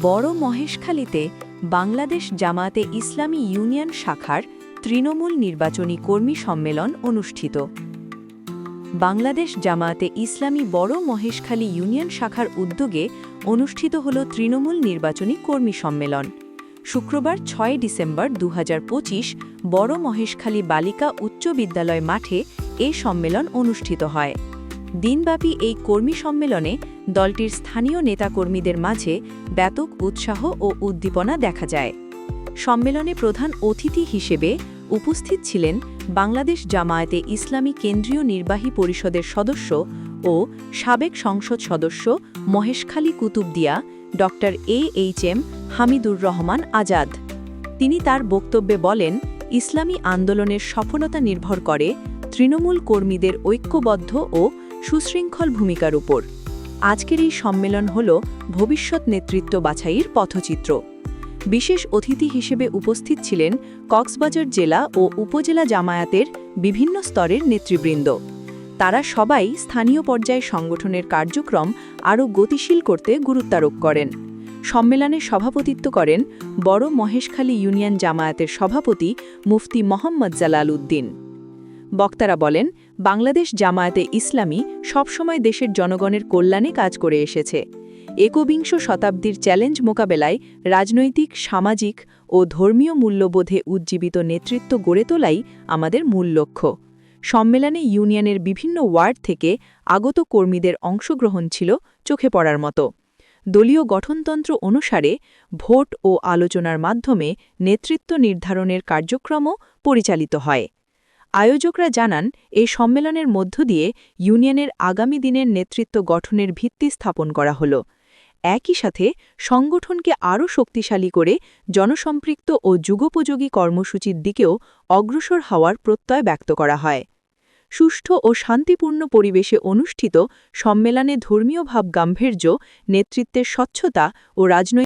বড় মহেশখালীতে বাংলাদেশ জামায়াতে ইসলামী ইউনিয়ন শাখার তৃণমূল নির্বাচনী কর্মী সম্মেলন অনুষ্ঠিত। বাংলাদেশ জামায়াতে ইসলামী বড় মহেশখালী ইউনিয়ন শাখার উদ্যোগে অনুষ্ঠিত হল তৃণমূল নির্বাচনী কর্মী সম্মেলন। শুক্রবার ৬ ডিসেম্বর ২০২৫ বড় মহেশখালী বালিকা উচ্চ বিদ্যালয় মাঠে এই সম্মেলন অনুষ্ঠিত হয়। দিনব্যাপী এই কর্মী সম্মেলনে দলটির স্থানীয় নেতাকর্মীদের মাঝে ব্যাপক উৎসাহ ও উদ্দীপনা দেখা যায়। সম্মেলনে প্রধান অতিথি হিসেবে উপস্থিত ছিলেন বাংলাদেশ জামায়াতে ইসলামী কেন্দ্রীয় নির্বাহী পরিষদের সদস্য ও সাবেক সংসদ সদস্য মহেশখালী কুতুবদিয়া ডএম হামিদুর রহমান আজাদ। তিনি তার বক্তব্যে বলেন, ইসলামী আন্দোলনের সফলতা নির্ভর করে তৃণমূল কর্মীদের ঐক্যবদ্ধ ও সুশৃঙ্খল ভূমিকার উপর। আজকের এই সম্মেলন হল ভবিষ্যৎ নেতৃত্ব বাছাইয়ের পথচিত্র। বিশেষ অতিথি হিসেবে উপস্থিত ছিলেন কক্সবাজার জেলা ও উপজেলা জামায়াতের বিভিন্ন স্তরের নেতৃবৃন্দ। তারা সবাই স্থানীয় পর্যায়ে সংগঠনের কার্যক্রম আরও গতিশীল করতে গুরুত্বারোপ করেন। সম্মেলনে সভাপতিত্ব করেন বড় মহেশখালী ইউনিয়ন জামায়াতের সভাপতি মুফতি মোহাম্মদ জালাল উদ্দিন। বক্তারা বলেন, বাংলাদেশ জামায়াতে ইসলামী সবসময় দেশের জনগণের কল্যাণে কাজ করে এসেছে। একবিংশ শতাব্দীর চ্যালেঞ্জ মোকাবেলায় রাজনৈতিক, সামাজিক ও ধর্মীয় মূল্যবোধে উজ্জীবিত নেতৃত্ব গড়ে তোলাই আমাদের মূল লক্ষ্য। সম্মেলনে ইউনিয়নের বিভিন্ন ওয়ার্ড থেকে আগত কর্মীদের অংশগ্রহণ ছিল চোখে পড়ার মতো। দলীয় গঠনতন্ত্র অনুসারে ভোট ও আলোচনার মাধ্যমে নেতৃত্ব নির্ধারণের কার্যক্রমও পরিচালিত হয়। আয়োজকরা জানান, এই সম্মেলনের মধ্য দিয়ে ইউনিয়নের আগামী দিনের নেতৃত্ব গঠনের ভিত্তি স্থাপন করা হল। একই সাথে সংগঠনকে আরও শক্তিশালী করে জনসম্পৃক্ত ও যুগোপযোগী কর্মসূচির দিকেও অগ্রসর হওয়ার প্রত্যয় ব্যক্ত করা হয়। সুষ্ঠু ও শান্তিপূর্ণ পরিবেশে অনুষ্ঠিত সম্মেলনে ধর্মীয় ভাব গাম্ভীর্য, নেতৃত্বের স্বচ্ছতা ও রাজনৈতিক